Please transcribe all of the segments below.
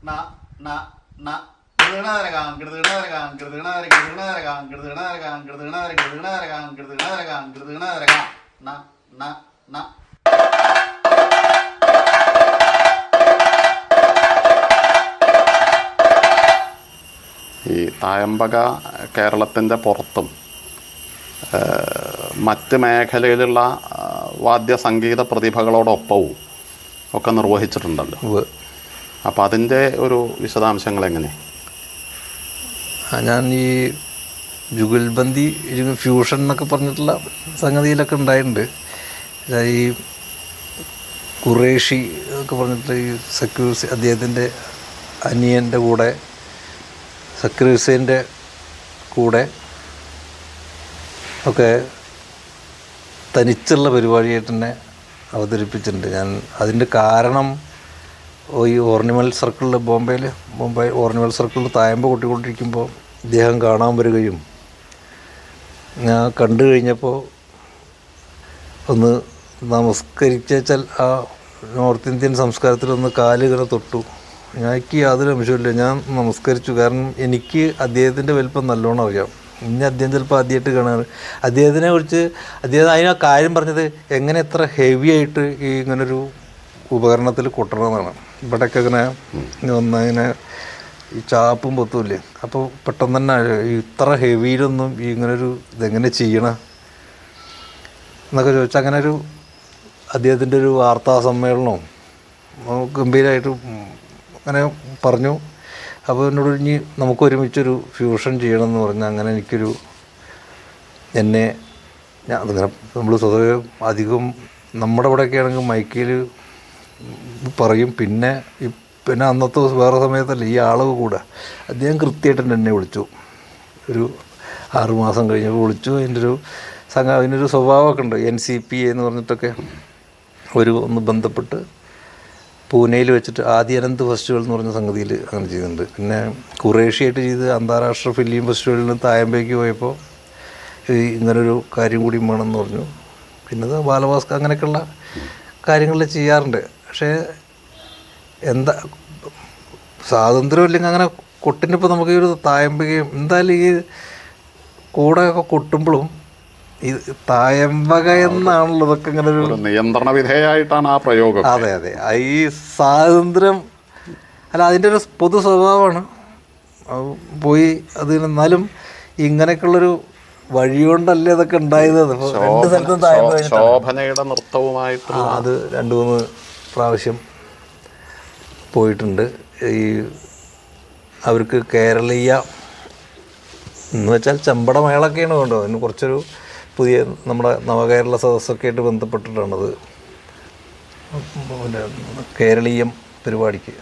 ന ന ന കൃതണരകാം കൃതണരകാം കൃതണരകാം കൃതണരകാം കൃതണരകാം കൃതണരകാം കൃതണരകാം കൃതണരകാം ന ന ന. ഈ തായമ്പക കേരളത്തിൻ്റെ പുറത്തും മറ്റ് മേഖലയിലുള്ള വാദ്യ സംഗീത പ്രതിഭകളോടൊപ്പവും ഒക്കെ നിർവഹിച്ചിട്ടുണ്ടല്ലോ. അപ്പോൾ അതിൻ്റെ ഒരു വിശദാംശങ്ങൾ എങ്ങനെ? ഞാൻ ഈ ജുഗൽബന്ദി ഫ്യൂഷൻ എന്നൊക്കെ പറഞ്ഞിട്ടുള്ള സംഗതിയിലൊക്കെ ഉണ്ടായിട്ടുണ്ട്. ഈ ഖുറേഷി എന്നൊക്കെ പറഞ്ഞിട്ട് ഈ സക്കീർ അദ്ദേഹത്തിൻ്റെ അനിയൻ്റെ കൂടെ സക്കീർ ഹുസൈൻ്റെ കൂടെ ഒക്കെ തനിച്ചുള്ള പരിപാടിയായിട്ട് തന്നെ അവതരിപ്പിച്ചിട്ടുണ്ട്. ഞാൻ അതിൻ്റെ കാരണം ഈ ഓർണിമൽ സർക്കിളിൽ ബോംബെ ഓർണിമൽ സർക്കിളിൽ തായമ്പ കൊട്ടിക്കൊണ്ടിരിക്കുമ്പോൾ ഇദ്ദേഹം കാണാൻ വരികയും ഞാൻ കണ്ടു കഴിഞ്ഞപ്പോൾ ഒന്ന് നമസ്കരിച്ചാൽ ആ നോർത്ത് ഇന്ത്യൻ സംസ്കാരത്തിലൊന്ന് കാലിങ്ങനെ തൊട്ടു. എനിക്ക് യാതൊരു അംശമില്ല, ഞാൻ നമസ്കരിച്ചു. കാരണം എനിക്ക് അദ്ദേഹത്തിൻ്റെ വലിപ്പം നല്ലോണം അറിയാം. ഇനി അദ്ദേഹം ചിലപ്പോൾ ആദ്യമായിട്ട് കാണാറ്. അദ്ദേഹത്തിനെ കുറിച്ച് അദ്ദേഹം അതിന് കാര്യം പറഞ്ഞത് എങ്ങനെ എത്ര ഹെവി ആയിട്ട് ഈ ഇങ്ങനൊരു ഉപകരണത്തിൽ കൊട്ടണമെന്നാണ്. ഇവിടെയൊക്കെ ഇങ്ങനെ ഒന്നിങ്ങനെ ഈ ചാപ്പും പൊത്തുമില്ലേ, അപ്പോൾ പെട്ടെന്ന് തന്നെ ഇത്ര ഹെവിയിലൊന്നും ഈ ഇങ്ങനൊരു ഇതെങ്ങനെ ചെയ്യണം എന്നൊക്കെ ചോദിച്ചാൽ അങ്ങനെ ഒരു അദ്ദേഹത്തിൻ്റെ ഒരു വാർത്താ സമ്മേളനവും ഗംഭീരമായിട്ട് അങ്ങനെ പറഞ്ഞു. അപ്പോൾ എന്നോട് ഇനി നമുക്ക് ഒരുമിച്ചൊരു ഫ്യൂഷൻ ചെയ്യണമെന്ന് പറഞ്ഞാൽ അങ്ങനെ എനിക്കൊരു ഞാൻ അതിങ്ങനെ നമ്മൾ സ്വതവേ അധികം നമ്മുടെ ഇവിടെയൊക്കെ ആണെങ്കിൽ മൈക്കിൽ പറയും. പിന്നെ അന്നത്തെ വേറെ സമയത്തല്ല ഈ ആളവ് കൂടെ അദ്ദേഹം കൃത്യമായിട്ട് എന്നെ വിളിച്ചു. ഒരു 6 മാസം കഴിഞ്ഞപ്പോൾ വിളിച്ചു. അതിനൊരു സ്വഭാവമൊക്കെ ഉണ്ട്. NCPA എന്ന് പറഞ്ഞിട്ടൊക്കെ ഒന്ന് ബന്ധപ്പെട്ട് പൂനെയിൽ വെച്ചിട്ട് ആദ്യ അനന്ത് ഫെസ്റ്റിവൽ എന്ന് പറഞ്ഞ സംഗതിയിൽ അങ്ങനെ ചെയ്യുന്നുണ്ട്. പിന്നെ ഖുറേഷിയായിട്ട് ചെയ്ത് അന്താരാഷ്ട്ര ഫിലിം ഫെസ്റ്റിവലിന് തായമ്പേക്ക് പോയപ്പോൾ ഇങ്ങനൊരു കാര്യം കൂടി വേണമെന്ന് പറഞ്ഞു. പിന്നെ ബാലഭാസ്കർ അങ്ങനെയൊക്കെയുള്ള കാര്യങ്ങൾ ചെയ്യാറുണ്ട്. പക്ഷേ എന്താ സ്വാതന്ത്ര്യം ഇല്ലെങ്കിൽ അങ്ങനെ കൊട്ടിനിപ്പോൾ നമുക്ക് ഈ ഒരു തായമ്പകയും എന്തായാലും ഈ കൂടെയൊക്കെ കൊട്ടുമ്പോഴും ഈ തായമ്പക എന്നാണല്ലോ ഇതൊക്കെ ഇങ്ങനെ ഒരു നിയന്ത്രണ വിധേയമായിട്ടാണ് ആ പ്രയോഗം. അതെ അതെ, ഈ സ്വാതന്ത്ര്യം അല്ല അതിൻ്റെ ഒരു പൊതു സ്വഭാവമാണ് പോയി. എന്നാലും ഇങ്ങനെയൊക്കെയുള്ളൊരു വഴി കൊണ്ടല്ലേ ഇതൊക്കെ ഉണ്ടായത്. രണ്ട് സ്ഥലത്തും ശോഭനയുടെ നൃത്തവുമായിട്ട് അത് 2-3 പ്രാവശ്യം പോയിട്ടുണ്ട്. ഈ അവർക്ക് കേരളീയ എന്ന് വെച്ചാൽ ചെമ്പടമേളൊക്കെയാണ് വേണ്ടത്. അതിന് കുറച്ചൊരു പുതിയ നമ്മുടെ നവകേരള സദസ്സൊക്കെ ആയിട്ട് ബന്ധപ്പെട്ടിട്ടാണത്. പിന്നെ കേരളീയം പരിപാടിക്ക്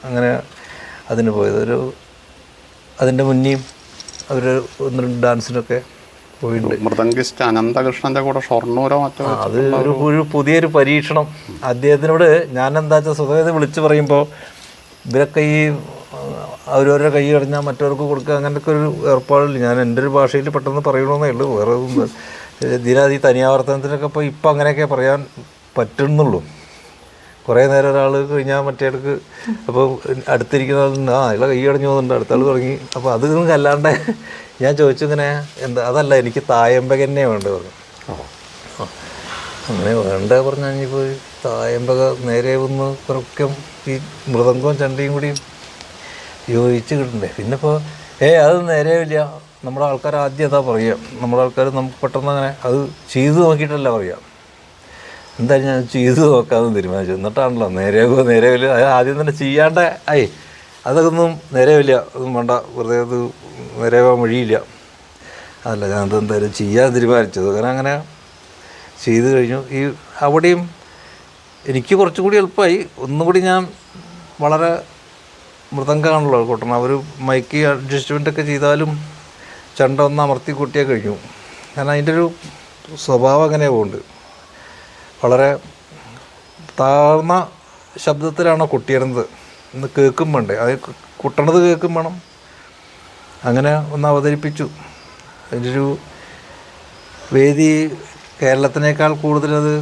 അങ്ങനെ അതിന് പോയത്. അതിൻ്റെ മുന്നേയും അവർ 1-2 ഡാൻസിനൊക്കെ പോയിട്ടുണ്ട്. മൃദംഗിസ്റ്റ് അനന്തകൃഷ്ണൻ്റെ കൂടെ ഷൊർണൂരോ മറ്റോ അത് ഒരു പുതിയൊരു പരീക്ഷണം. അദ്ദേഹത്തിനോട് ഞാൻ എന്താ വെച്ചാൽ സ്വതവേ വിളിച്ച് പറയുമ്പോൾ ഇവരൊക്കെ ഈ അവരവരുടെ കൈ കടഞ്ഞാൽ മറ്റവർക്ക് കൊടുക്കുക അങ്ങനെയൊക്കെ ഒരു ഏർപ്പാടില്ല. ഞാൻ എൻ്റെ ഒരു ഭാഷയിൽ പെട്ടെന്ന് പറയണമെന്നേ ഉള്ളൂ. വേറെ ഈ തനിയാവർത്തനത്തിനൊക്കെ ഇപ്പം അങ്ങനെയൊക്കെ പറയാൻ പറ്റുന്നുള്ളൂ. കുറേ നേരം ഒരാൾ കഴിഞ്ഞാൽ മറ്റേടക്ക് അപ്പോൾ അടുത്തിരിക്കുന്ന ആളുണ്ട്, അയാളെ കൈ അടഞ്ഞു പോകുന്നുണ്ട്, അടുത്ത ആൾ തുടങ്ങി. അപ്പോൾ അതൊന്നും അല്ലാണ്ട് ഞാൻ ചോദിച്ചു ഇങ്ങനെ എന്താ അതല്ല എനിക്ക് തായമ്പക തന്നെ വേണ്ടത് പറഞ്ഞു. അങ്ങനെ വേണ്ട പറഞ്ഞാൽ ഇനിയിപ്പോൾ തായമ്പക നേരെ ഒന്ന് കുറക്കെ ഈ മൃദംഗവും ചണ്ടയും കൂടി യോജിച്ച് കിട്ടണ്ടേ. പിന്നെ ഇപ്പോൾ അത് നേരെയില്ല. നമ്മുടെ ആൾക്കാർ ആദ്യം അതാ പറയുക. നമ്മുടെ ആൾക്കാർ നമുക്ക് പെട്ടെന്ന് അങ്ങനെ അത് ചെയ്തു നോക്കിയിട്ടല്ല പറയുക. എന്തായാലും ഞാൻ ചെയ്തു നോക്കാമെന്ന് തീരുമാനിച്ചു. എന്നിട്ടാണല്ലോ നേരെയില്ല. അത് ആദ്യം തന്നെ ചെയ്യാണ്ട് അതൊക്കെ ഒന്നും നേരെയില്ല, ഒന്നും വേണ്ട, വെറുതെ അത് നേരെയാവാൻ വഴിയില്ല. അതല്ല ഞാൻ അതെന്തായാലും ചെയ്യാൻ തീരുമാനിച്ചത്. അങ്ങനെ ചെയ്തു കഴിഞ്ഞു. ഈ അവിടെയും എനിക്ക് കുറച്ചും കൂടി എളുപ്പമായി. ഒന്നുകൂടി ഞാൻ വളരെ മൃദംഗമാണല്ലോ കൊട്ടണം. അവർ മൈക്ക് അഡ്ജസ്റ്റ്മെൻറ്റൊക്കെ ചെയ്താലും ചണ്ട ഒന്ന് അമർത്തി കൂട്ടിയാൽ കഴിഞ്ഞു. കാരണം അതിൻ്റെ ഒരു സ്വഭാവം അങ്ങനെ പോകുന്നുണ്ട്. വളരെ താഴ്ന്ന ശബ്ദത്തിലാണ് കൊട്ടിയിടുന്നത്. ഒന്ന് കേൾക്കും വേണ്ടേ, അത് കൊട്ടണത് കേൾക്കും വേണം. അങ്ങനെ ഒന്ന് അവതരിപ്പിച്ചു. അതിൻ്റെ ഒരു വേദി കേരളത്തിനേക്കാൾ കൂടുതലത്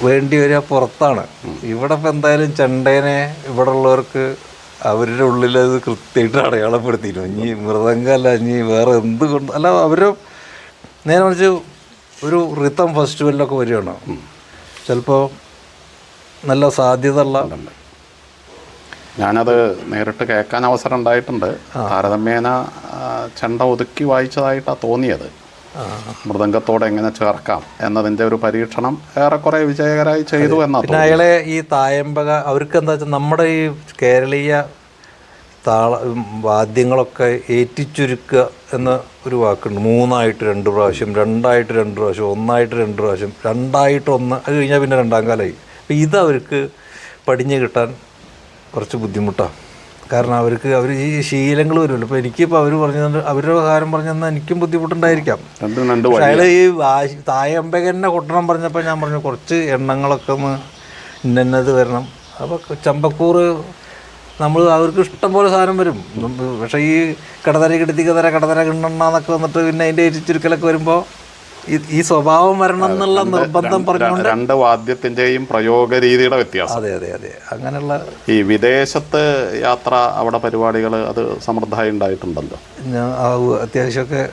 വേണ്ടി വരിക പുറത്താണ്. ഇവിടെ ഇപ്പം എന്തായാലും ചെണ്ടേനെ ഇവിടെ ഉള്ളവർക്ക് അവരുടെ ഉള്ളിൽ അത് കൃത്യമായിട്ട് അടയാളപ്പെടുത്തിയിരുന്നു. ഇനി മൃദംഗമല്ല, ഇനി വേറെ എന്ത് കൊണ്ട് അല്ല, അവർ നേരെ മറിച്ച് ഒരു റിതം ഫെസ്റ്റിവലിലൊക്കെ വരികയാണ്, ചിലപ്പോൾ നല്ല സാധ്യത ഉള്ള. ഞാനത് നേരിട്ട് കേൾക്കാൻ അവസരം ഉണ്ടായിട്ടുണ്ട്. താരതമ്യേന ചെണ്ട ഒതുക്കി വായിച്ചതായിട്ടാണ് തോന്നിയത്. മൃദംഗത്തോടെ എങ്ങനെ ചേർക്കാം എന്നതിൻ്റെ ഒരു പരീക്ഷണം ഏറെക്കുറെ വിജയകരമായി ചെയ്തു എന്നാണ്. പിന്നെ അയാളെ ഈ തായമ്പക അവർക്ക് എന്താ വെച്ചാൽ നമ്മുടെ ഈ കേരളീയ വാദ്യങ്ങളൊക്കെ ഏറ്റിച്ചുരുക്കുക എന്ന ഒരു വാക്കുണ്ട്. 3ആയിട്ട് 2 പ്രാവശ്യം, 2ആയിട്ട് 2 പ്രാവശ്യം, 1ആയിട്ട് 2 പ്രാവശ്യം, 2ആയിട്ട് 1, അത് കഴിഞ്ഞാൽ പിന്നെ 2ാം കാലമായി. അപ്പോൾ ഇതവർക്ക് പടിഞ്ഞ് കിട്ടാൻ കുറച്ച് ബുദ്ധിമുട്ടാണ്. കാരണം അവർ ഈ ശീലങ്ങൾ വരുമല്ലോ. ഇപ്പോൾ എനിക്കിപ്പോൾ അവർ പറഞ്ഞു, അവരുടെ കാര്യം പറഞ്ഞു തന്നാൽ എനിക്കും ബുദ്ധിമുട്ടുണ്ടായിരിക്കാം. പക്ഷേ അയാൾ ഈ തായമ്പകനെ കൊട്ടണം പറഞ്ഞപ്പോൾ ഞാൻ പറഞ്ഞു കുറച്ച് എണ്ണങ്ങളൊക്കെ ഒന്ന് ഇന്നത് വരണം. അപ്പോൾ ചമ്പക്കൂറ് നമ്മൾ അവർക്ക് ഇഷ്ടം പോലെ സാധനം വരും. പക്ഷേ ഈ കടതര കടതര കിണ്ണണ്ണാന്നൊക്കെ വന്നിട്ട് പിന്നെ അതിൻ്റെ ചുരുക്കലൊക്കെ വരുമ്പോൾ ഈ സ്വഭാവം വരണം എന്നുള്ള നിർബന്ധം പറഞ്ഞുകൊണ്ട് 2 വാദ്യത്തിൻ്റെയും പ്രയോഗ രീതിയുടെ വ്യത്യാസം. അതെ അതെ അതെ അങ്ങനെയുള്ള ഈ വിദേശത്ത് യാത്ര, അവിടെ പരിപാടികൾ അത് സമൃദ്ധമായി ഉണ്ടായിട്ടുണ്ടല്ലോ. ഞാൻ അത്യാവശ്യമൊക്കെ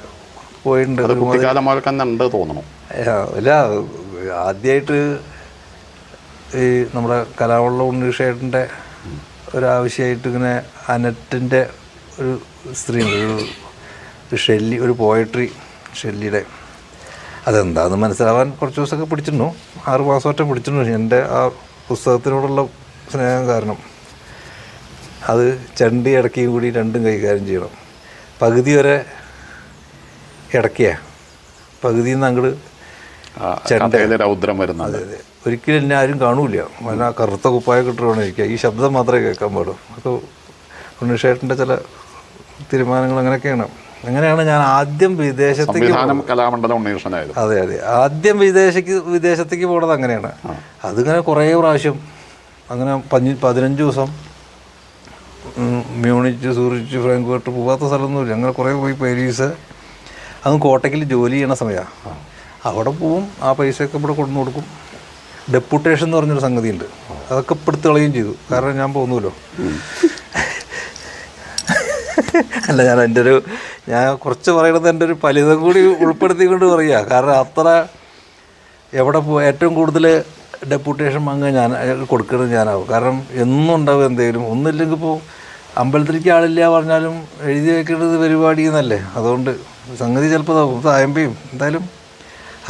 പോയിട്ടുണ്ട്. അത് കുട്ടിക്കാലം മുതൽ തന്നെ ഉണ്ട് തോന്നണം. അല്ല, ആദ്യമായിട്ട് ഈ നമ്മുടെ കലാവള്ള ഉണ്ണീഷേട്ടൻ്റെ ഒരാവശ്യമായിട്ട് ഇങ്ങനെ അനറ്റിൻ്റെ ഒരു സ്ത്രീ ഒരു ഷെല്ലി, ഒരു പോയട്രി ഷെല്ലിയുടെ, അതെന്താണെന്ന് മനസ്സിലാവാൻ കുറച്ച് ദിവസമൊക്കെ പിടിച്ചിരുന്നു. 6 മാസമൊക്കെ പിടിച്ചിരുന്നു. എൻ്റെ ആ പുസ്തകത്തിനോടുള്ള സ്നേഹം കാരണം അത് ചണ്ടി ഇടയ്ക്കും കൂടി 2ഉം കൈകാര്യം ചെയ്യണം. പകുതി വരെ ഇടയ്ക്കുക, പകുതിയിൽ നിന്ന് അങ്ങോട്ട് ചെണ്ട രൗദ്രം വരുന്നത്. അതെ അതെ, ഒരിക്കലും എന്നെ ആരും കാണൂല. ആ കറുത്ത കുപ്പായൊക്കെ ഇട്ടുവേണം ഇരിക്കുക, ഈ ശബ്ദം മാത്രമേ കേൾക്കാൻ പാടും. അപ്പോൾ ഉണ്ണിഷേട്ടൻ്റെ ചില തീരുമാനങ്ങൾ അങ്ങനെയാണ് ഞാൻ ആദ്യം വിദേശത്തേക്ക്. കലാമണ്ഡലം ഉണ്ണീഷനായിരുന്നു. അതെ അതെ, ആദ്യം വിദേശത്തേക്ക് പോണത് അങ്ങനെയാണ്. അതിങ്ങനെ കുറേ പ്രാവശ്യം അങ്ങനെ 15 ദിവസം മ്യൂണിച്ച്, സൂറിച്ച്, ഫ്രാങ്ക്ഫർട്ട് പോകാത്ത സ്ഥലമൊന്നുമില്ല. അങ്ങനെ കുറേ പോയി. പാരീസ്, അതും കോട്ടയ്ക്കിൽ ജോലി ചെയ്യണ സമയമാണ്. അവിടെ പോവും, ആ പൈസയൊക്കെ ഇവിടെ കൊണ്ടു കൊടുക്കും. ഡെപ്യൂട്ടേഷൻ എന്ന് പറഞ്ഞൊരു സംഗതിയുണ്ട്, അതൊക്കെ ഇപ്പോൾ എടുത്ത് കളയുകയും ചെയ്തു. കാരണം ഞാൻ പോകുന്നുല്ലോ. അല്ല, ഞാൻ കുറച്ച് പറയണത് എൻ്റെ ഒരു ഫലിതം കൂടി ഉൾപ്പെടുത്തിക്കൊണ്ട് പറയുക. കാരണം അത്ര എവിടെ ഏറ്റവും കൂടുതൽ ഡെപ്യൂട്ടേഷൻ വാങ്ങുക ഞാൻ, കൊടുക്കുന്നത് ഞാനാവും. കാരണം എന്നും ഉണ്ടാവും എന്തെങ്കിലും. ഒന്നുമില്ലെങ്കിൽ ഇപ്പോൾ അമ്പലത്തിലേക്ക് ആളില്ല പറഞ്ഞാലും എഴുതി വയ്ക്കേണ്ടത് പരിപാടി എന്നല്ലേ. അതുകൊണ്ട് സംഗതി ചിലപ്പോൾ തായമ്പയും എന്തായാലും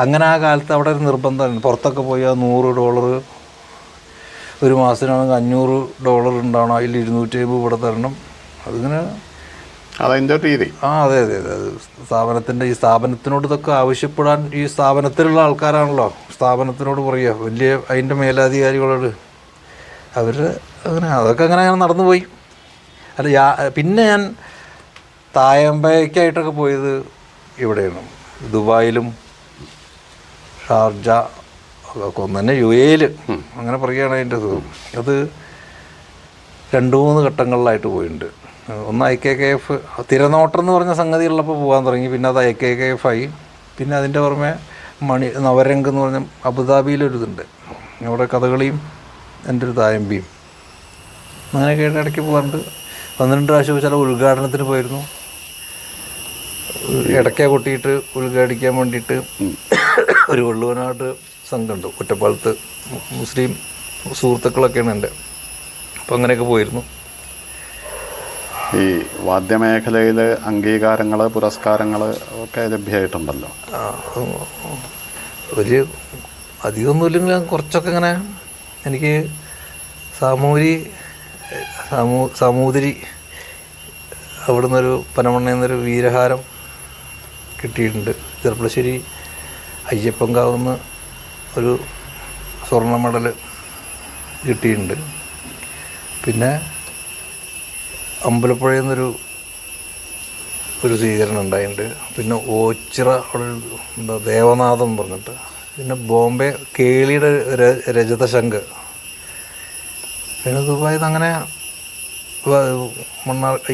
അങ്ങനെ ആ കാലത്ത് അവിടെ ഒരു നിർബന്ധമാണ്. പുറത്തൊക്കെ പോയാൽ $100 ഒരു മാസത്തിനാണെങ്കിൽ $500 ഉണ്ടാവണം, അതിൽ 250 ഇവിടെ തരണം. അതിങ്ങനെ അതിൻ്റെ രീതി. അതെ അതെ അതെ, അത് സ്ഥാപനത്തിൻ്റെ, ഈ സ്ഥാപനത്തിനോട് ഇതൊക്കെ ആവശ്യപ്പെടാൻ ഈ സ്ഥാപനത്തിലുള്ള ആൾക്കാരാണല്ലോ സ്ഥാപനത്തിനോട് പറയുക, വലിയ അതിൻ്റെ മേലധികാരികളോട്. അവർ അതൊക്കെ അങ്ങനെ നടന്നു പോയി. അല്ല, പിന്നെ ഞാൻ തായമ്പയ്ക്കായിട്ടൊക്കെ പോയത് ഇവിടെയാണ്, ദുബായിലും ഷാർജ ഒക്കെ ഒന്ന് തന്നെ, UAE അങ്ങനെ പറയുകയാണ് അതിൻ്റെ സുഖം. അത് 2-3 ഘട്ടങ്ങളിലായിട്ട് പോയിട്ടുണ്ട്. ഒന്ന് IKKF തിരനോട്ടം എന്ന് പറഞ്ഞ സംഗതി ഉള്ളപ്പോൾ പോകാൻ തുടങ്ങി. പിന്നെ അത് IKKF ആയി. പിന്നെ അതിൻ്റെ പുറമെ നവരംഗ് എന്ന് പറഞ്ഞ അബുദാബിയിലൊരിതുണ്ട്, അവിടെ കഥകളിയും എൻ്റെ ഒരു തായമ്പിയും അങ്ങനെയൊക്കെ ഇടയ്ക്ക് പോകാറുണ്ട്. 12 പ്രാവശ്യം ചില ഉദ്ഘാടനത്തിന് പോയിരുന്നു. ഇടയ്ക്ക കൊട്ടിയിട്ട് ഉദ്ഘാടിക്കാൻ വേണ്ടിയിട്ട് ഒരു വെള്ളുവനാട് സംഘമുണ്ട് ഒറ്റപ്പാലത്ത്, മുസ്ലിം സുഹൃത്തുക്കളൊക്കെയാണ് എൻ്റെ. അപ്പോൾ അങ്ങനെയൊക്കെ പോയിരുന്നു. ഈ വാദ്യമേഖലയിൽ അംഗീകാരങ്ങൾ, പുരസ്കാരങ്ങൾ ഒക്കെ ലഭ്യമായിട്ടുണ്ടല്ലോ. ഒരു അധികമൊന്നുമില്ലെങ്കിൽ കുറച്ചൊക്കെ ഇങ്ങനെ എനിക്ക് സാമൂതിരി അവിടെ നിന്നൊരു പനമണ്ണയിൽ നിന്നൊരു വീരഹാരം കിട്ടിയിട്ടുണ്ട്. ചെറുപ്പളശ്ശേരി അയ്യപ്പൻകാവുന്ന് ഒരു സ്വർണ്ണ മെഡൽ കിട്ടിയിട്ടുണ്ട്. പിന്നെ അമ്പലപ്പുഴയിൽ നിന്നൊരു സ്വീകരണം ഉണ്ടായിട്ടുണ്ട്. പിന്നെ ഓച്ചിറ അവിടെ എന്താ ദേവനാഥം പറഞ്ഞിട്ട്. പിന്നെ ബോംബെ കേളിയുടെ രജതശങ്ക്. പിന്നെ ദുബായിൽ നിന്ന് അങ്ങനെ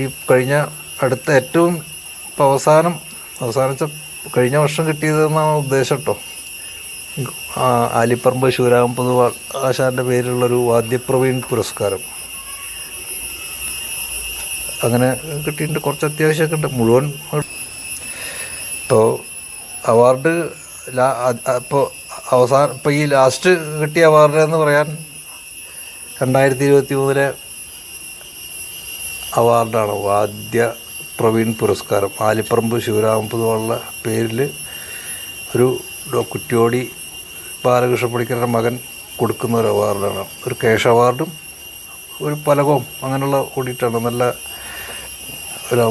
ഈ കഴിഞ്ഞ അടുത്ത ഏറ്റവും അവസാനിച്ച കഴിഞ്ഞ വർഷം കിട്ടിയതെന്നാണ് ഉദ്ദേശം കേട്ടോ. ആലിപ്പറമ്പ് ശിവരാമപുതു ആശാൻ്റെ പേരിലുള്ളൊരു വാദ്യപ്രവീൺ പുരസ്കാരം അങ്ങനെ കിട്ടിയിട്ടുണ്ട്. കുറച്ച് അത്യാവശ്യമൊക്കെ ഉണ്ട്. മുഴുവൻ ഇപ്പോൾ അവാർഡ് ഇപ്പോൾ ഈ ലാസ്റ്റ് കിട്ടിയ അവാർഡ് എന്ന് പറയാൻ 2023 അവാർഡാണ്. വാദ്യ പ്രവീൺ പുരസ്കാരം ആലിപ്പറമ്പ് ശിവരാമപുതുള്ള പേരിൽ ഒരു കുറ്റ്യോടി ബാലകൃഷ്ണ പണിക്കരുടെ മകൻ കൊടുക്കുന്ന ഒരു അവാർഡാണ്. ഒരു ക്യാഷ് അവാർഡും ഒരു പലകവും അങ്ങനെയുള്ള കൂടിയിട്ടാണ്. നല്ല ഒരു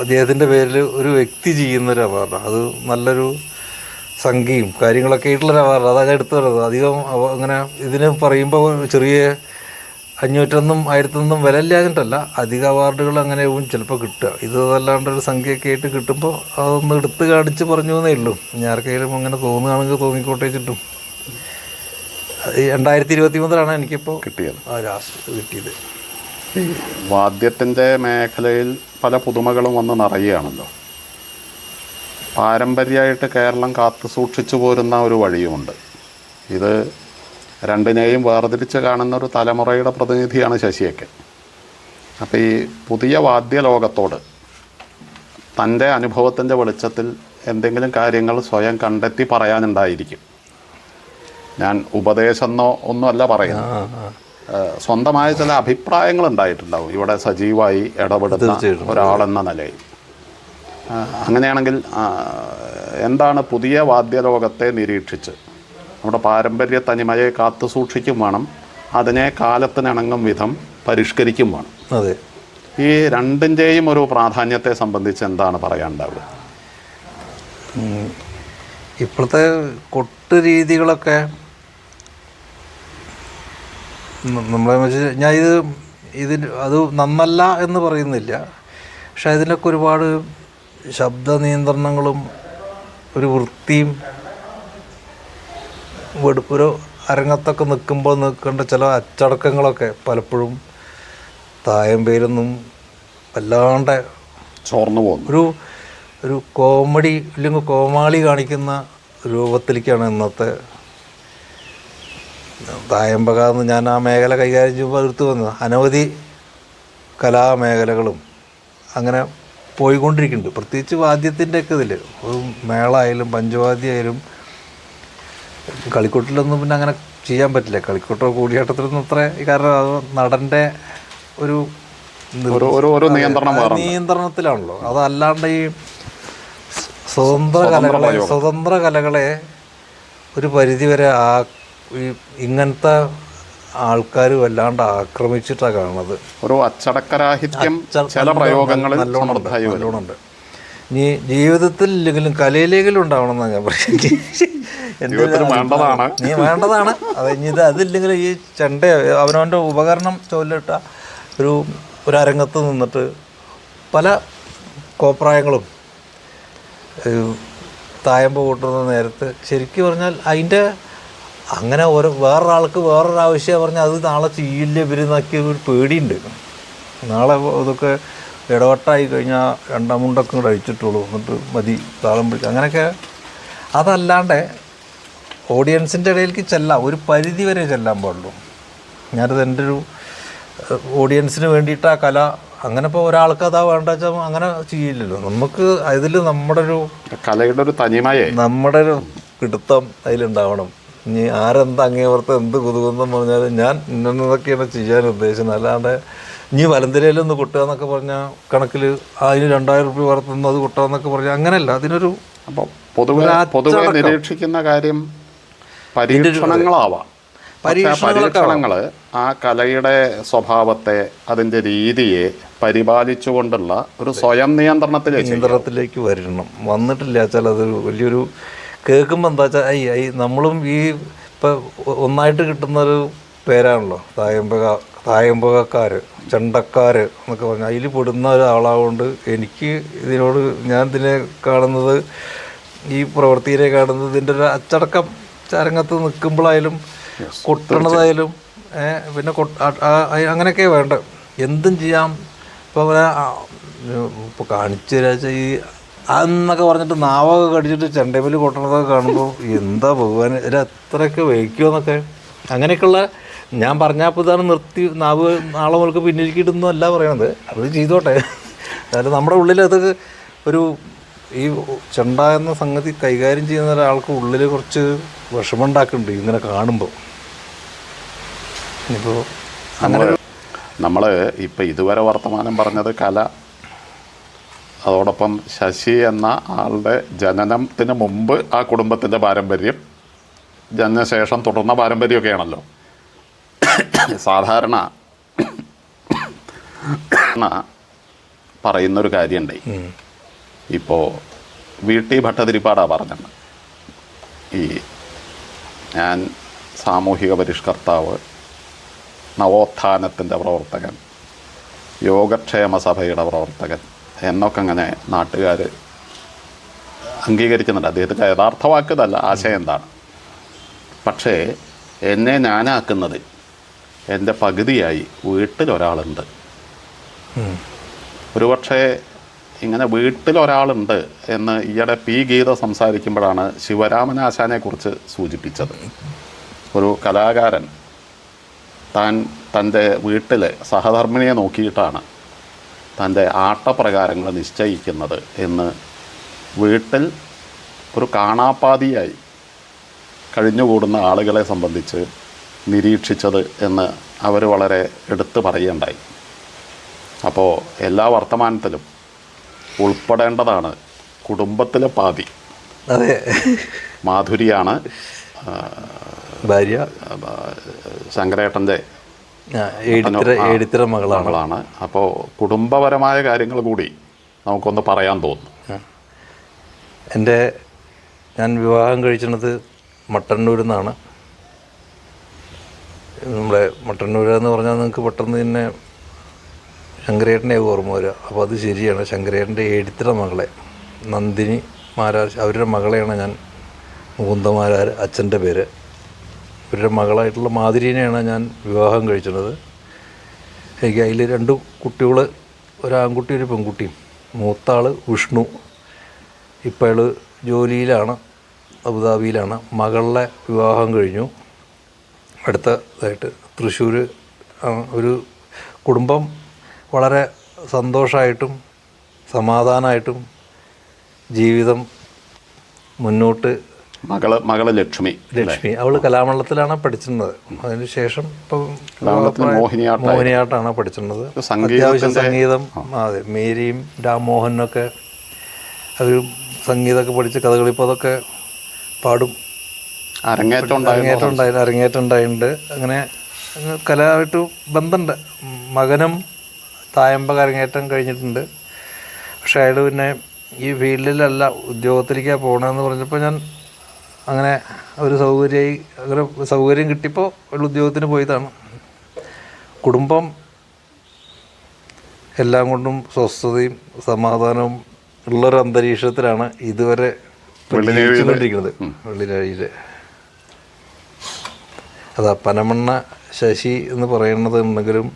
അദ്ദേഹത്തിൻ്റെ പേരിൽ ഒരു വ്യക്തി ചെയ്യുന്നൊരു അവാർഡാണ്. അത് നല്ലൊരു സംഖ്യയും കാര്യങ്ങളൊക്കെ ആയിട്ടുള്ളൊരു അവാർഡ്. അതാണ് എടുത്തു പറയുന്നത്. അധികം അങ്ങനെ ഇതിന് പറയുമ്പോൾ ചെറിയ 500 1000 വില ഇല്ലാഞ്ഞിട്ടല്ല, അധിക അവാർഡുകൾ അങ്ങനെയാവും ചിലപ്പോൾ കിട്ടുക. ഇത് അതല്ലാണ്ടൊരു സംഖ്യയൊക്കെ ആയിട്ട് കിട്ടുമ്പോൾ അതൊന്ന് എടുത്ത് കാണിച്ച് പറഞ്ഞു എന്നേ ഉള്ളൂ. ഇനി ആർക്കെങ്കിലും അങ്ങനെ തോന്നുകയാണെങ്കിൽ തോന്നിക്കോട്ടെ വെച്ചിട്ടും 2023 എനിക്കിപ്പോൾ കിട്ടിയത് ലാസ്റ്റ് കിട്ടിയത്. ഈ വാദ്യത്തിൻ്റെ മേഖലയിൽ പല പുതുമകളും വന്ന് നിറയുകയാണല്ലോ. പാരമ്പര്യമായിട്ട് കേരളം കാത്തു സൂക്ഷിച്ചു പോരുന്ന ഒരു വഴിയുമുണ്ട്. ഇത് രണ്ടിനെയും വേർതിരിച്ച് കാണുന്ന ഒരു തലമുറയുടെ പ്രതിനിധിയാണ് ശശിയൊക്കെ. അപ്പോൾ ഈ പുതിയ വാദ്യലോകത്തോട് തൻ്റെ അനുഭവത്തിൻ്റെ വെളിച്ചത്തിൽ എന്തെങ്കിലും കാര്യങ്ങൾ സ്വയം കണ്ടെത്തി പറയാനുണ്ടായിരിക്കും. ഞാൻ ഉപദേശമെന്നോ ഒന്നുമല്ല പറയുന്നത്, സ്വന്തമായ ചില അഭിപ്രായങ്ങൾ ഉണ്ടായിട്ടുണ്ടാവും ഇവിടെ സജീവമായി ഇടപെടുന്ന ഒരാളെന്ന നിലയിൽ. അങ്ങനെയാണെങ്കിൽ എന്താണ് പുതിയ വാദ്യലോകത്തെ നിരീക്ഷിച്ച് നമ്മുടെ പാരമ്പര്യ തനിമയെ കാത്തു സൂക്ഷിക്കും വേണം, അതിനെ കാലത്തിനിണങ്ങും വിധം പരിഷ്കരിക്കും വേണം. അതെ, ഈ രണ്ടിൻ്റെയും ഒരു പ്രാധാന്യത്തെ സംബന്ധിച്ച് എന്താണ് പറയാനുണ്ടാവുക? ഇപ്പോഴത്തെ കൊട്ട് രീതികളൊക്കെ നമ്മളെ വെച്ച് ഞാൻ അത് നന്നല്ല എന്ന് പറയുന്നില്ല. പക്ഷെ അതിലൊക്കെ ഒരുപാട് ശബ്ദ നിയന്ത്രണങ്ങളും ഒരു വൃത്തിയും ഒരു അരങ്ങത്തൊക്കെ നിൽക്കുമ്പോൾ നിൽക്കേണ്ട ചില അച്ചടക്കങ്ങളൊക്കെ പലപ്പോഴും തായമ്പേരൊന്നും വല്ലാണ്ട് ചോർന്നു പോകുന്നു. ഒരു കോമഡി അല്ലെങ്കിൽ കോമാളി കാണിക്കുന്ന രൂപത്തിലേക്കാണ് ഇന്നത്തെ തായമ്പക എന്ന് ഞാൻ ആ മേഖല കൈകാര്യം ചെയ്യുമ്പോൾ എടുത്തു വന്നത്. അനവധി കലാമേഖലകളും അങ്ങനെ പോയിക്കൊണ്ടിരിക്കുന്നുണ്ട്. പ്രത്യേകിച്ച് വാദ്യത്തിൻ്റെയൊക്കെ ഇതിൽ ഒരു മേളായാലും പഞ്ചവാദ്യമായാലും കളിക്കൂട്ടിലൊന്നും പിന്നെ അങ്ങനെ ചെയ്യാൻ പറ്റില്ല. കളിക്കൂട്ടോ കൂടിയാട്ടത്തിലൊന്നും അത്ര, കാരണം അത് നടൻ്റെ ഒരു നിയന്ത്രണത്തിലാണല്ലോ. അതല്ലാണ്ട് ഈ സ്വതന്ത്ര കലകളെ ഒരു പരിധിവരെ ഇങ്ങനത്തെ ആൾക്കാർ വല്ലാണ്ട് ആക്രമിച്ചിട്ടാണ് കാണുന്നത്. ഒരു അച്ചടക്കരാഹിത്യം ചില പ്രയോഗങ്ങളിൽ നല്ലോണമുണ്ട്. ഇനി ജീവിതത്തിൽ ഇല്ലെങ്കിലും കലയിലെങ്കിലും ഉണ്ടാവണമെന്നാണ് ഞാൻ പറയുന്നത്. നീ വേണ്ടതാണ് അത്. ഇനി അതില്ലെങ്കിലും ഈ ചെണ്ട അവനവൻ്റെ ഉപകരണം ചോലിട്ട ഒരു അരങ്ങത്ത് നിന്നിട്ട് പല കോപ്രായങ്ങളും തായമ്പ് കൂട്ടുന്ന നേരത്ത് ശരിക്കും പറഞ്ഞാൽ അതിൻ്റെ അങ്ങനെ വേറൊരാൾക്ക് വേറൊരാവശ്യം പറഞ്ഞാൽ അത് നാളെ ചെയ്യില്ല ഇവരെന്നാക്കിയ ഒരു പേടിയുണ്ട്. നാളെ ഇതൊക്കെ ഇടവട്ടായി കഴിഞ്ഞാൽ രണ്ടാം മുണ്ടൊക്കെ കൂടെ അഴിച്ചിട്ടുള്ളൂ, എന്നിട്ട് മതി താളം പിടിക്കുക അങ്ങനെയൊക്കെ. അതല്ലാണ്ട് ഓഡിയൻസിൻ്റെ ഇടയിലേക്ക് ചെല്ലാം, ഒരു പരിധി വരെ ചെല്ലാൻ പാടുള്ളൂ. ഞാനത് എൻ്റെ ഒരു ഓഡിയൻസിന് വേണ്ടിയിട്ട് ആ കല അങ്ങനെ ഇപ്പോൾ ഒരാൾക്ക് അതാ വേണ്ട വെച്ചാൽ അങ്ങനെ ചെയ്യില്ലല്ലോ. നമുക്ക് അതിൽ നമ്മുടെ ഒരു കലയുടെ ഒരു തനിമയെ നമ്മുടെ ഒരു പിടുത്തം അതിലുണ്ടാവണം. ഇനി ആരെന്ത് അങ്ങേവർത്ത് എന്ത് കുതുകുന്നം പറഞ്ഞാലും ഞാൻ ഇന്നതൊക്കെയാണ് ചെയ്യാൻ ഉദ്ദേശിച്ചത്. അല്ലാണ്ട് ഇനി വലന്തരയിലൊന്ന് കൊട്ടുക എന്നൊക്കെ പറഞ്ഞാൽ കണക്കിൽ അതിന് 2000 രൂപ പുറത്തുനിന്ന് അത് കൊട്ടുക എന്നൊക്കെ പറഞ്ഞാൽ അങ്ങനെയല്ല. അതിനൊരു അപ്പോൾ പൊതുവെ നിരീക്ഷിക്കുന്ന കാര്യം പരീക്ഷണങ്ങളാവാം. പരീക്ഷണങ്ങൾ ആ കലയുടെ സ്വഭാവത്തെ അതിൻ്റെ രീതിയെ പരിപാലിച്ചുകൊണ്ടുള്ള ഒരു സ്വയം നിയന്ത്രണത്തിലേക്ക് വരണം. വന്നിട്ടില്ല വെച്ചാൽ അതൊരു വലിയൊരു കേൾക്കുമ്പോൾ എന്താ വെച്ചാൽ നമ്മളും ഈ ഇപ്പം ഒന്നായിട്ട് കിട്ടുന്നൊരു പേരാണല്ലോ തായമ്പകക്കാർ, ചെണ്ടക്കാർ എന്നൊക്കെ പറഞ്ഞാൽ അതിൽ പെടുന്ന ഒരാളാകൊണ്ട് എനിക്ക് ഇതിനോട് ഞാൻ ഇതിനെ കാണുന്നത്, ഈ പ്രവൃത്തിയെ കാണുന്നത് ഇതിൻ്റെ ഒരു അച്ചടക്കം ചരങ്ങത്ത് നിൽക്കുമ്പോഴായാലും കൊട്ടണതായാലും പിന്നെ അങ്ങനെയൊക്കെ വേണ്ട. എന്തും ചെയ്യാം. ഇപ്പോൾ കാണിച്ചു തരാച്ച ഈ അന്നൊക്കെ പറഞ്ഞിട്ട് നാവൊക്കെ കടിച്ചിട്ട് ചെണ്ടയിൽ കൊട്ടണതൊക്കെ കാണുമ്പോൾ എന്താ ഭഗവാൻ ഒരു അത്രയൊക്കെ വയ്ക്കുമെന്നൊക്കെ അങ്ങനെയൊക്കെയുള്ള ഞാൻ പറഞ്ഞപ്പോൾ ഇതാണ് നിർത്തി നാവ് നാളെ മുതൽക്ക് പിന്നിരിക്കിയിട്ടൊന്നും അല്ല പറയണത്. അവർ ചെയ്തോട്ടെ. അതായത് നമ്മുടെ ഉള്ളിൽ അത് ഒരു ഈ ചെണ്ട എന്ന സംഗതി കൈകാര്യം ചെയ്യുന്ന ഒരാൾക്ക് ഉള്ളിൽ കുറച്ച് വിഷമമുണ്ടാക്കുന്നുണ്ട് ഇങ്ങനെ കാണുമ്പോൾ. ഇപ്പോൾ നമ്മൾ ഇപ്പം ഇതുവരെ വർത്തമാനം പറഞ്ഞത് കല, അതോടൊപ്പം ശശി എന്ന ആളുടെ ജനനത്തിന് മുമ്പ് ആ കുടുംബത്തിൻ്റെ പാരമ്പര്യം, ജനനശേഷം തുടർന്ന പാരമ്പര്യമൊക്കെയാണല്ലോ. സാധാരണ പറയുന്നൊരു കാര്യമുണ്ട്. ഇപ്പോൾ വീട്ടി ഭട്ടതിരിപ്പാടാ പറഞ്ഞത്, ഈ ഞാൻ സാമൂഹിക പരിഷ്കർത്താവ്, നവോത്ഥാനത്തിൻ്റെ പ്രവർത്തകൻ, യോഗക്ഷേമ സഭയുടെ പ്രവർത്തകൻ എന്നൊക്കെ അങ്ങനെ നാട്ടുകാർ അംഗീകരിക്കുന്നുണ്ട്. അദ്ദേഹത്തിൻ്റെ യഥാർത്ഥ വാക്കതല്ല, ആശയം എന്താണ്. പക്ഷേ എന്നെ ഞാനാക്കുന്നത് എൻ്റെ പകുതിയായി വീട്ടിലൊരാളുണ്ട്. ഒരുപക്ഷെ ഇങ്ങനെ വീട്ടിലൊരാളുണ്ട് എന്ന് ഈയിടെ പി ഗീത സംസാരിക്കുമ്പോഴാണ് ശിവരാമനാശാനെക്കുറിച്ച് സൂചിപ്പിച്ചത്. ഒരു കലാകാരൻ താൻ തൻ്റെ വീട്ടിലെ സഹധർമ്മിണിയെ നോക്കിയിട്ടാണ് തൻ്റെ ആട്ടപ്രകാരങ്ങൾ നിശ്ചയിക്കുന്നത് എന്ന് വീട്ടിൽ ഒരു കാണാപ്പാതിയായി കഴിഞ്ഞുകൂടുന്ന ആളുകളെ സംബന്ധിച്ച് നിരീക്ഷിച്ചത് എന്ന് അവർ വളരെ എടുത്തു പറയുകയുണ്ടായി. അപ്പോൾ എല്ലാ വർത്തമാനത്തിലും ഉൾപ്പെടേണ്ടതാണ് കുടുംബത്തിലെ പാതി. അതെ, മാധുരിയാണ് ഭാര്യ, ശങ്കരേട്ടൻ്റെ എഴുത്തിര മകളാണ്. അപ്പോൾ കുടുംബപരമായ കാര്യങ്ങൾ കൂടി നമുക്കൊന്ന് പറയാൻ തോന്നുന്നു. ഞാൻ വിവാഹം കഴിച്ചത് മട്ടന്നൂരിൽ നിന്നാണ്. നമ്മുടെ മട്ടന്നൂർ എന്ന് പറഞ്ഞാൽ നിങ്ങൾക്ക് പെട്ടെന്ന് തന്നെ ശങ്കരേട്ടനെ ഓർമ്മ വരിക. അപ്പോൾ അത് ശരിയാണ്. ശങ്കരേട്ടൻ്റെ എഴുത്തിര മകളെ നന്ദിനി മാരാർ, അവരുടെ മകളെയാണ് ഞാൻ, മുകുന്ദമാരാർ അച്ഛൻ്റെ പേര്. ഇവരുടെ മകളായിട്ടുള്ള മാധുരിനെയാണ് ഞാൻ വിവാഹം കഴിച്ചിരുന്നത്. എനിക്ക് അതിൽ 2 കുട്ടികൾ, ഒരാൺകുട്ടി ഒരു പെൺകുട്ടിയും. മൂത്താൾ വിഷ്ണു, ഇപ്പോൾ അയാൾ ജോലിയിലാണ്, അബുദാബിയിലാണ്. മകളുടെ വിവാഹം കഴിഞ്ഞു. അടുത്തതായിട്ട് തൃശ്ശൂർ ഒരു കുടുംബം വളരെ സന്തോഷമായിട്ടും സമാധാനമായിട്ടും ജീവിതം മുന്നോട്ട്. മകള് ലക്ഷ്മി, അവൾ കലാമണ്ഡലത്തിലാണ് പഠിച്ചിരുന്നത്. അതിന് ശേഷം ഇപ്പം മോഹിനിയാട്ടാണ് പഠിച്ചിരുന്നത്. അത്യാവശ്യം സംഗീതം. അതെ, മേരിയും രാംമോഹനൊക്കെ അവർ സംഗീതമൊക്കെ പഠിച്ച് കഥകളിപ്പതൊക്കെ പാടും. അരങ്ങേറ്റം ഉണ്ടായിട്ടുണ്ട്. അങ്ങനെ കലയായിട്ട് ബന്ധമുണ്ട്. മകനും തായമ്പക അരങ്ങേറ്റം കഴിഞ്ഞിട്ടുണ്ട്. പക്ഷേ അയാൾ പിന്നെ ഈ ഫീൽഡിലല്ല, ഉദ്യോഗത്തിലേക്കാണ് പോകണമെന്ന് പറഞ്ഞപ്പോൾ ഞാൻ അങ്ങനെ ഒരു സൗകര്യം കിട്ടിയപ്പോൾ ഒരു ഉദ്യോഗത്തിന് പോയതാണ്. കുടുംബം എല്ലാം കൊണ്ടും സ്വസ്ഥതയും സമാധാനവും ഉള്ളൊരു അന്തരീക്ഷത്തിലാണ് ഇതുവരെ കൊണ്ടിരിക്കുന്നത്. വെള്ളിനാഴിയിൽ അതാ പനമണ്ണ ശശി എന്ന് പറയുന്നത് ഉണ്ടെങ്കിലും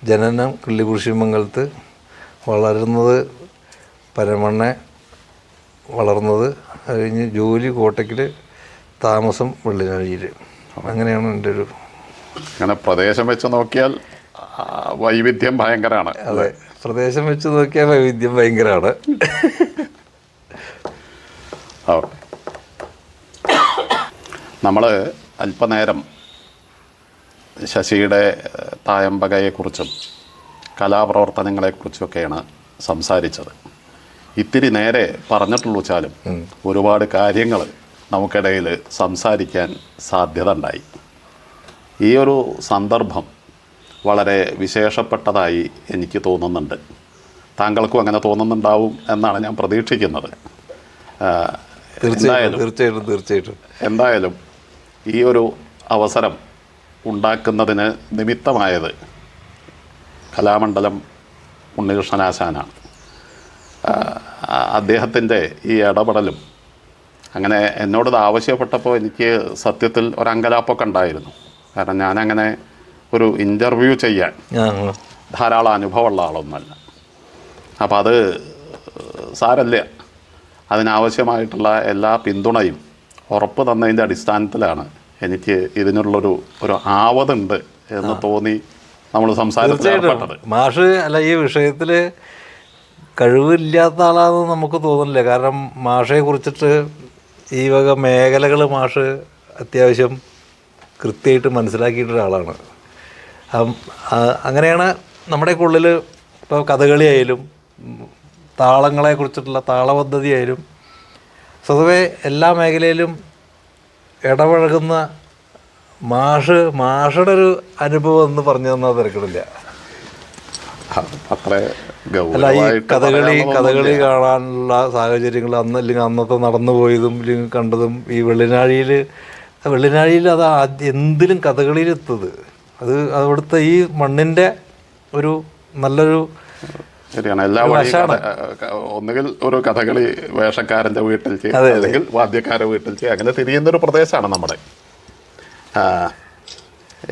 ജനനം കിള്ളികുറിശിമംഗലത്ത്, വളരുന്നത് പനമണ്ണ, വളർന്നത് കഴിഞ്ഞ് ജോലി കോട്ടയ്ക്കൽ, താമസം വെള്ളിനാഴിയിൽ. അങ്ങനെയാണ് എൻ്റെ ഒരു. അങ്ങനെ പ്രദേശം വെച്ച് നോക്കിയാൽ വൈവിധ്യം ഭയങ്കരമാണ്. അതെ, പ്രദേശം വെച്ച് നോക്കിയാൽ വൈവിധ്യം ഭയങ്കരമാണ്. നമ്മൾ അല്പനേരം ശശിയുടെ തായമ്പകയെക്കുറിച്ചും കലാപ്രവർത്തനങ്ങളെക്കുറിച്ചൊക്കെയാണ് സംസാരിച്ചത്. ഇത്തിരി നേരെ പറഞ്ഞിട്ടുള്ളൂ വെച്ചാലും ഒരുപാട് കാര്യങ്ങൾ നമുക്കിടയിൽ സംസാരിക്കാൻ സാധ്യത ഉണ്ടായി. ഈ ഒരു സന്ദർഭം വളരെ വിശേഷപ്പെട്ടതായി എനിക്ക് തോന്നുന്നുണ്ട്. താങ്കൾക്കും അങ്ങനെ തോന്നുന്നുണ്ടാവും എന്നാണ് ഞാൻ പ്രതീക്ഷിക്കുന്നത്. തീർച്ചയായിട്ടും എന്തായാലും ഈ ഒരു അവസരം ഉണ്ടാക്കുന്നതിന് നിമിത്തമായത് കലാമണ്ഡലം ഉണ്ണികൃഷ്ണനാശാനാണ്. അദ്ദേഹത്തിൻ്റെ ഈ ഇടപെടലും അങ്ങനെ എന്നോടത് ആവശ്യപ്പെട്ടപ്പോൾ എനിക്ക് സത്യത്തിൽ ഒരങ്കലാപ്പൊക്കെ ഉണ്ടായിരുന്നു. കാരണം ഞാനങ്ങനെ ഒരു ഇൻ്റർവ്യൂ ചെയ്യാൻ ധാരാളം അനുഭവമുള്ള ആളൊന്നുമല്ല. അപ്പോൾ അത് സാരല്ല, അതിനാവശ്യമായിട്ടുള്ള എല്ലാ പിന്തുണയും ഉറപ്പ് തന്നതിൻ്റെ അടിസ്ഥാനത്തിലാണ് എനിക്ക് ഇതിനുള്ളൊരു ആവതുണ്ട് എന്ന് തോന്നി നമ്മൾ സംസാരത്തിൽ ഏർപ്പെട്ടത്. മാഷ് അല്ല ഈ വിഷയത്തിൽ കഴിവില്ലാത്ത ആളാണെന്ന് നമുക്ക് തോന്നുന്നില്ല. കാരണം മാഷയെ കുറിച്ചിട്ട് ഈ വക മേഖലകൾ മാഷ് അത്യാവശ്യം കൃത്യമായിട്ട് മനസ്സിലാക്കിയിട്ടൊരാളാണ്. അങ്ങനെയാണ് നമ്മുടെയൊക്കെ ഉള്ളിൽ ഇപ്പോൾ കഥകളി ആയാലും താളങ്ങളെക്കുറിച്ചിട്ടുള്ള താളപദ്ധതി ആയാലും സ്വതവേ എല്ലാ മേഖലയിലും ഇടപഴകുന്ന മാഷയുടെ ഒരു അനുഭവം എന്ന് പറഞ്ഞു തന്നാൽ തിരക്കിടില്ല. അത്ര അല്ല, ഈ കഥകളി കാണാനുള്ള സാഹചര്യങ്ങൾ അല്ലെങ്കിൽ അന്നത്തെ നടന്നു പോയതും ഇല്ലെങ്കിൽ കണ്ടതും ഈ വെള്ളിനാഴിയിൽ അത് എന്തിലും കഥകളിയിലെത്തത് അത് അവിടുത്തെ ഈ മണ്ണിൻ്റെ ഒരു നല്ലൊരു ശരിയാണ്. എല്ലാ വഴിയും ഒന്നുകിൽ ഒരു കഥകളി വേഷക്കാരൻ്റെ വീട്ടിൽ ചെയ്യും, അല്ലെങ്കിൽ വാദ്യക്കാരുടെ വീട്ടിൽ ചെയ്യും, അങ്ങനെ തിരിയുന്നൊരു പ്രദേശമാണ് നമ്മുടെ.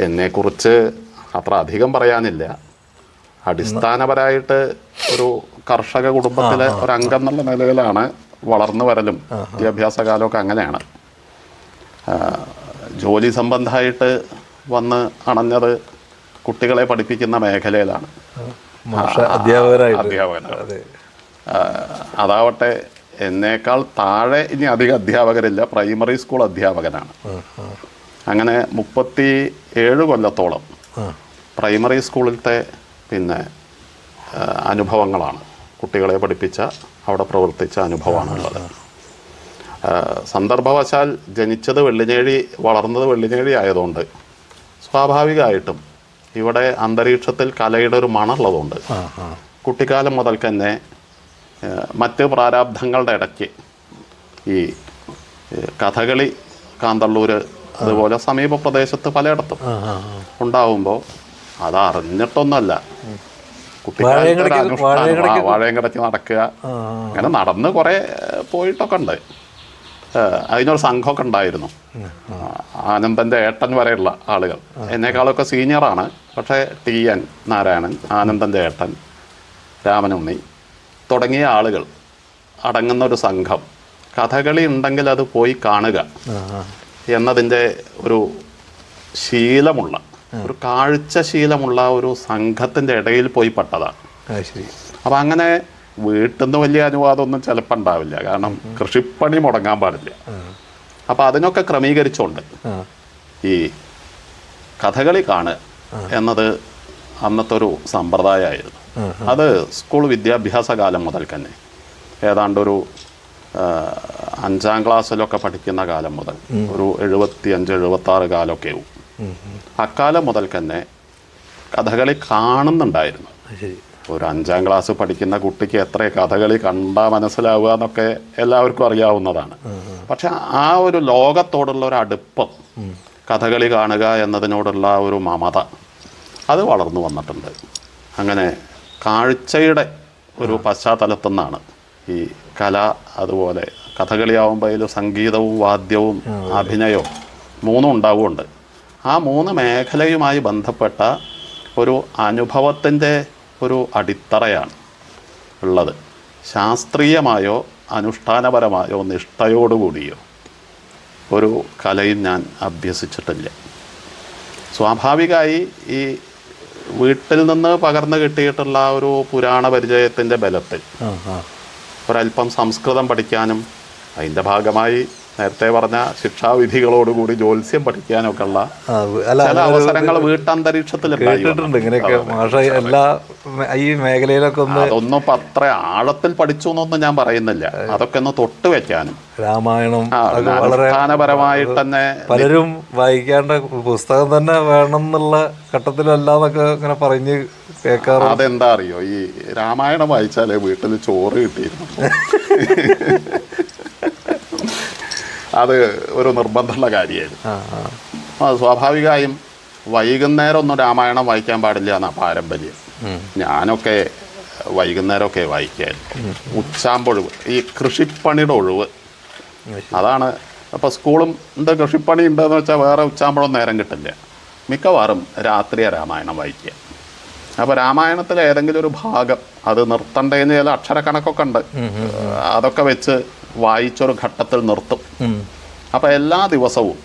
എന്നെക്കുറിച്ച് അത്ര അധികം പറയാനില്ല. അടിസ്ഥാനപരമായിട്ട് ഒരു കർഷക കുടുംബത്തിലെ ഒരംഗം എന്നുള്ള നിലയിലാണ് വളർന്നു വരലും വിദ്യാഭ്യാസ കാലമൊക്കെ അങ്ങനെയാണ്. ജോലി സംബന്ധമായിട്ട് വന്ന് അണഞ്ഞത് കുട്ടികളെ പഠിപ്പിക്കുന്ന മേഖലയിലാണ്, അധ്യാപകനാണ്. അതാവട്ടെ എന്നേക്കാൾ താഴെ ഇനി അധികം അധ്യാപകരില്ല, പ്രൈമറി സ്കൂൾ അധ്യാപകനാണ്. അങ്ങനെ 37 കൊല്ലത്തോളം പ്രൈമറി സ്കൂളിലത്തെ അനുഭവങ്ങളാണ്, കുട്ടികളെ പഠിപ്പിച്ച അവിടെ പ്രവർത്തിച്ച അനുഭവമാണുള്ളത്. സന്ദർഭവശാൽ ജനിച്ചത് വെള്ളിനേഴി, വളർന്നത് വെള്ളിനേഴി ആയതുകൊണ്ട് സ്വാഭാവികമായിട്ടും ഇവിടെ അന്തരീക്ഷത്തിൽ കലയുടെ ഒരു മണമുള്ളതുകൊണ്ട് കുട്ടിക്കാലം മുതൽ തന്നെ മറ്റ് പ്രാരാബ്ധങ്ങളുടെ ഇടയ്ക്ക് ഈ കഥകളി കാന്തള്ളൂർ അതുപോലെ സമീപ പ്രദേശത്ത് പലയിടത്തും ഉണ്ടാവുമ്പോൾ അതറിഞ്ഞിട്ടൊന്നല്ല, കുട്ടിക്കാലത്ത് വാഴയങ്കടച്ച് നടക്കുക, അങ്ങനെ നടന്ന് കുറേ പോയിട്ടൊക്കെ ഉണ്ട്. അതിനൊരു സംഘമൊക്കെ ഉണ്ടായിരുന്നു. ആനന്ദൻ്റെ ഏട്ടൻ വരെയുള്ള ആളുകൾ, എന്നേക്കാളൊക്കെ സീനിയറാണ്, പക്ഷേ TN നാരായണൻ, ആനന്ദൻ്റെ ഏട്ടൻ, രാമനുണ്ണി തുടങ്ങിയ ആളുകൾ അടങ്ങുന്ന ഒരു സംഘം കഥകളി ഉണ്ടെങ്കിൽ അത് പോയി കാണുക എന്നതിൻ്റെ ഒരു ശീലമുള്ള, ഒരു കാഴ്ച ശീലമുള്ള ഒരു സംഘത്തിൻ്റെ ഇടയിൽ പോയി പെട്ടതാണ്. അപ്പം അങ്ങനെ വീട്ടിൽ നിന്ന് വലിയ അനുവാദമൊന്നും ചിലപ്പോൾ ഉണ്ടാവില്ല, കാരണം കൃഷിപ്പണി മുടങ്ങാൻ പാടില്ല. അപ്പം അതിനൊക്കെ ക്രമീകരിച്ചുകൊണ്ട് ഈ കഥകളി കാണുക എന്നത് അന്നത്തെ ഒരു സമ്പ്രദായമായിരുന്നു. അത് സ്കൂൾ വിദ്യാഭ്യാസ കാലം മുതൽ തന്നെ, ഏതാണ്ടൊരു 5ാം ക്ലാസ്സിലൊക്കെ പഠിക്കുന്ന കാലം മുതൽ ഒരു 75-76 കാലമൊക്കെ ആവും. അക്കാലം മുതൽ തന്നെ കഥകളി കാണുന്നുണ്ടായിരുന്നു. ഒരു 5ാം ക്ലാസ് പഠിക്കുന്ന കുട്ടിക്ക് എത്ര കഥകളി കണ്ടാൽ മനസ്സിലാവുക എന്നൊക്കെ എല്ലാവർക്കും അറിയാവുന്നതാണ്. പക്ഷെ ആ ഒരു ലോകത്തോടുള്ള ഒരു അടുപ്പം, കഥകളി കാണുക എന്നതിനോടുള്ള ഒരു മമത, അത് വളർന്നു വന്നിട്ടുണ്ട്. അങ്ങനെ കാഴ്ചയുടെ ഒരു പശ്ചാത്തലത്തു നിന്നാണ് ഈ കല, അതുപോലെ കഥകളിയാവുമ്പോൾ അതിൽ സംഗീതവും വാദ്യവും അഭിനയവും മൂന്നും ഉണ്ടാവുമുണ്ട്. ആ 3 മേഖലയുമായി ബന്ധപ്പെട്ട ഒരു അനുഭവത്തിൻ്റെ ഒരു അടിത്തറയാണ് ഉള്ളത്. ശാസ്ത്രീയമായോ അനുഷ്ഠാനപരമായോ നിഷ്ഠയോടുകൂടിയോ ഒരു കലയും ഞാൻ അഭ്യസിച്ചിട്ടില്ല. സ്വാഭാവികമായി ഈ വീട്ടിൽ നിന്ന് പകർന്നു കിട്ടിയിട്ടുള്ള ഒരു പുരാണ പരിചയത്തിൻ്റെ ബലത്തിൽ ഒരല്പം സംസ്കൃതം പഠിക്കാനും അതിൻ്റെ ഭാഗമായി നേരത്തെ പറഞ്ഞ ശിക്ഷാവിധികളോടുകൂടി ജ്യോത്സ്യം പഠിക്കാനൊക്കെ ഉള്ള ചില അവസരങ്ങൾ വീട്ടന്തരീക്ഷത്തിൽ കേട്ടിട്ടുണ്ട്. ഇങ്ങനെയൊക്കെ മാഷ എല്ലാ ഈ മേഖലയിലൊക്കെ അതൊന്നും ഇപ്പം അത്ര ആഴത്തിൽ പഠിച്ചു എന്നൊന്നും ഞാൻ പറയുന്നില്ല. അതൊക്കെ ഒന്ന് തൊട്ട് വെക്കാനും രാമായണം അടിസ്ഥാനപരമായിട്ട് തന്നെ പലരും വായിക്കേണ്ട പുസ്തകം തന്നെ വേണം എന്നുള്ള ഘട്ടത്തിലല്ലാന്നൊക്കെ ഇങ്ങനെ പറഞ്ഞ് കേൾക്കാറ്. അതെന്താ അറിയോ, ഈ രാമായണം വായിച്ചാലേ വീട്ടിൽ ചോറ് കിട്ടിയിരുന്നു. അത് ഒരു നിർബന്ധമുള്ള കാര്യമായിരുന്നു. സ്വാഭാവികമായും വൈകുന്നേരം ഒന്നും രാമായണം വായിക്കാൻ പാടില്ല എന്നാണ് പാരമ്പര്യം. ഞാനൊക്കെ വൈകുന്നേരമൊക്കെ വായിക്കായിരുന്നു. ഉച്ചാമ്പൊഴിവ്, ഈ കൃഷിപ്പണിയുടെ ഒഴിവ്, അതാണ്. അപ്പോൾ സ്കൂളും ഉണ്ട്, കൃഷിപ്പണി ഉണ്ടെന്ന് വെച്ചാൽ വേറെ ഉച്ചാമ്പഴം നേരം കിട്ടില്ല. മിക്കവാറും രാത്രിയാണ് രാമായണം വായിക്കുക. അപ്പോൾ രാമായണത്തിലെ ഏതെങ്കിലും ഒരു ഭാഗം അത് നിർത്തണ്ടേന്ന് ചില അക്ഷരക്കണക്കൊക്കെ ഉണ്ട്, അതൊക്കെ വെച്ച് വായിച്ചൊരു ഘട്ടത്തിൽ നിർത്തും. അപ്പോൾ എല്ലാ ദിവസവും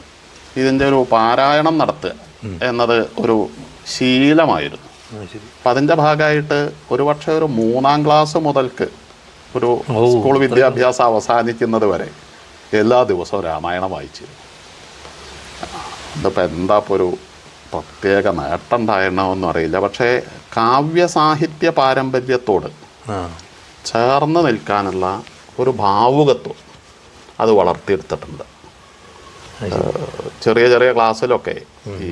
ഇതിൻ്റെ ഒരു പാരായണം നടത്തുക എന്നത് ഒരു ശീലമായിരുന്നു. അപ്പം അതിൻ്റെ ഭാഗമായിട്ട് ഒരുപക്ഷെ ഒരു 3-ാം ക്ലാസ് മുതൽക്ക് ഒരു സ്കൂൾ വിദ്യാഭ്യാസം അവസാനിക്കുന്നത് വരെ എല്ലാ ദിവസവും രാമായണം വായിച്ചിരുന്നു. ഇതിപ്പോൾ എന്താ ഇപ്പോൾ ഒരു പ്രത്യേക നേട്ടം ഉണ്ടായിരുന്നോന്നും അറിയില്ല. പക്ഷേ കാവ്യസാഹിത്യ പാരമ്പര്യത്തോട് ചേർന്ന് നിൽക്കാനുള്ള ഒരു ഭാവുകത്വം അത് വളർത്തിയെടുത്തിട്ടുണ്ട്. ചെറിയ ചെറിയ ക്ലാസ്സിലൊക്കെ ഈ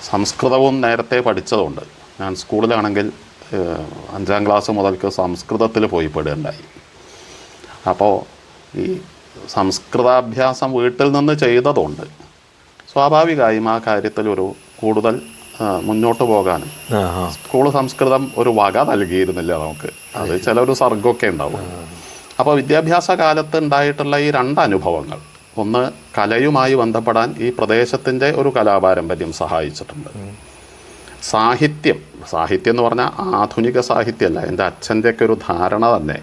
സംസ്കൃതവും നേരത്തെ പഠിച്ചതുകൊണ്ട് ഞാൻ സ്കൂളിലാണെങ്കിൽ 5-ാം ക്ലാസ് മുതൽക്ക് സംസ്കൃതത്തിൽ പോയി പെടുകയുണ്ടായി. അപ്പോൾ ഈ സംസ്കൃതാഭ്യാസം വീട്ടിൽ നിന്ന് ചെയ്തതുകൊണ്ട് സ്വാഭാവികമായും ആ കാര്യത്തിൽ ഒരു കൂടുതൽ മുന്നോട്ട് പോകാനും സ്കൂൾ സംസ്കൃതം ഒരു വക നൽകിയിരുന്നില്ല നമുക്ക്. അത് ചിലൊരു സർഗമൊക്കെ ഉണ്ടാവും. അപ്പോൾ വിദ്യാഭ്യാസ കാലത്ത് ഉണ്ടായിട്ടുള്ള ഈ 2 അനുഭവങ്ങൾ, ഒന്ന് കലയുമായി ബന്ധപ്പെടാൻ ഈ പ്രദേശത്തിൻ്റെ ഒരു കലാപാരമ്പര്യം സഹായിച്ചിട്ടുണ്ട്. സാഹിത്യം എന്ന് പറഞ്ഞാൽ ആധുനിക സാഹിത്യമല്ല. എൻ്റെ അച്ഛൻ്റെയൊക്കെ ഒരു ധാരണ തന്നെ,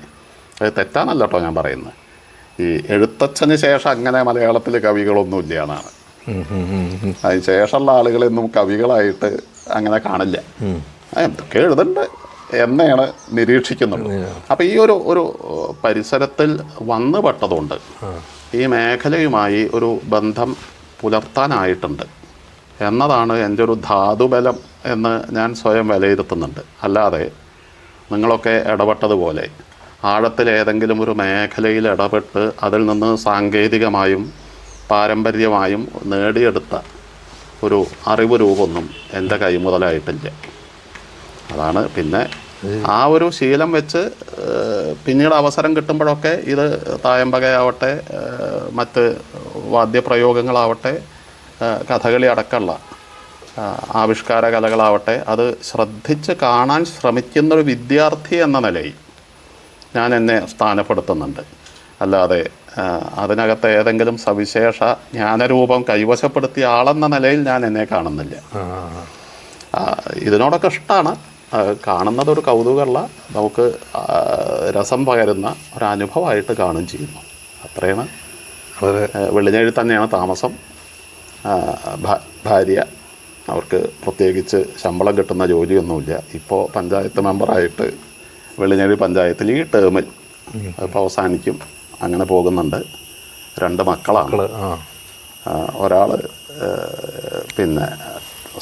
അത് തെറ്റാനല്ല കേട്ടോ ഞാൻ പറയുന്നത്, ഈ എഴുത്തച്ഛന് ശേഷം അങ്ങനെ മലയാളത്തിൽ കവികളൊന്നുമില്ല എന്നാണ്. അതിന് ശേഷമുള്ള ആളുകളൊന്നും കവികളായിട്ട് അങ്ങനെ കാണില്ല. എന്തൊക്കെ എഴുതുന്നുണ്ട് എന്നെയാണ് നിരീക്ഷിക്കുന്നത്. അപ്പോൾ ഈ ഒരു പരിസരത്തിൽ വന്നു പെട്ടതുകൊണ്ട് ഈ മേഖലയുമായി ഒരു ബന്ധം പുലർത്താനായിട്ടുണ്ട് എന്നതാണ് എൻ്റെ ഒരു ധാതുബലം എന്ന് ഞാൻ സ്വയം വിലയിരുത്തുന്നുണ്ട്. അല്ലാതെ നിങ്ങളൊക്കെ ഇടപെട്ടതുപോലെ ആഴത്തിൽ ഏതെങ്കിലും ഒരു മേഖലയിൽ ഇടപെട്ട് അതിൽ നിന്ന് സാങ്കേതികമായും പാരമ്പര്യമായും നേടിയെടുത്ത ഒരു അറിവ് രൂപമൊന്നും എൻ്റെ കൈമുതലായിട്ടില്ല. അതാണ് പിന്നെ ആ ഒരു ശീലം വെച്ച് പിന്നീട് അവസരം കിട്ടുമ്പോഴൊക്കെ ഇത് തായമ്പകയാവട്ടെ, മറ്റ് വാദ്യപ്രയോഗങ്ങളാവട്ടെ, കഥകളി അടക്കമുള്ള ആവിഷ്കാര കലകളാവട്ടെ, അത് ശ്രദ്ധിച്ച് കാണാൻ ശ്രമിക്കുന്നൊരു വിദ്യാർത്ഥി എന്ന നിലയിൽ ഞാൻ എന്നെ സ്ഥാനപ്പെടുത്തുന്നുണ്ട്. അല്ലാതെ അതിനകത്ത് ഏതെങ്കിലും സവിശേഷ ജ്ഞാനരൂപം കൈവശപ്പെടുത്തിയ ആളെന്ന നിലയിൽ ഞാൻ എന്നെ കാണുന്നില്ല. ഇതിനോടൊക്കെ ഇഷ്ടമാണ്, കാണുന്നത് ഒരു കൗതുകമുള്ള, നമുക്ക് രസം പകരുന്ന ഒരനുഭവമായിട്ട് കാണുകയും ചെയ്യുന്നു. അത്രയാണ്. വെള്ളിനേഴി തന്നെയാണ് താമസം. ഭാര്യ, അവർക്ക് പ്രത്യേകിച്ച് ശമ്പളം കിട്ടുന്ന ജോലിയൊന്നുമില്ല. ഇപ്പോൾ പഞ്ചായത്ത് മെമ്പറായിട്ട് വെള്ളിനേഴി പഞ്ചായത്തിൽ ഈ ടേമിൽ ഇപ്പോൾ അവസാനിക്കും. അങ്ങനെ പോകുന്നുണ്ട്. 2 മക്കളാണ്. ഒരാൾ പിന്നെ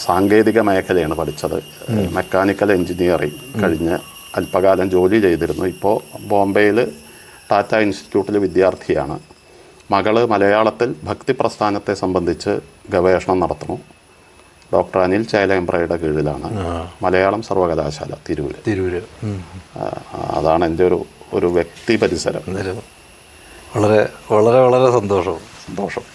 സാങ്കേതിക മേഖലയാണ് പഠിച്ചത്, മെക്കാനിക്കൽ എൻജിനീയറിങ് കഴിഞ്ഞ് അല്പകാലം ജോലി ചെയ്തിരുന്നു. ഇപ്പോൾ ബോംബെയിൽ ടാറ്റ ഇൻസ്റ്റിറ്റ്യൂട്ടിൽ വിദ്യാർത്ഥിയാണ്. മകള് മലയാളത്തിൽ ഭക്തി പ്രസ്ഥാനത്തെ സംബന്ധിച്ച് ഗവേഷണം നടത്തുന്നു. ഡോക്ടർ അനിൽ ചേലേമ്പ്രയുടെ കീഴിലാണ്. മലയാളം സർവകലാശാല തിരൂര്. അതാണ് എൻ്റെ ഒരു വ്യക്തി പരിസരം. വളരെ വളരെ വളരെ സന്തോഷം.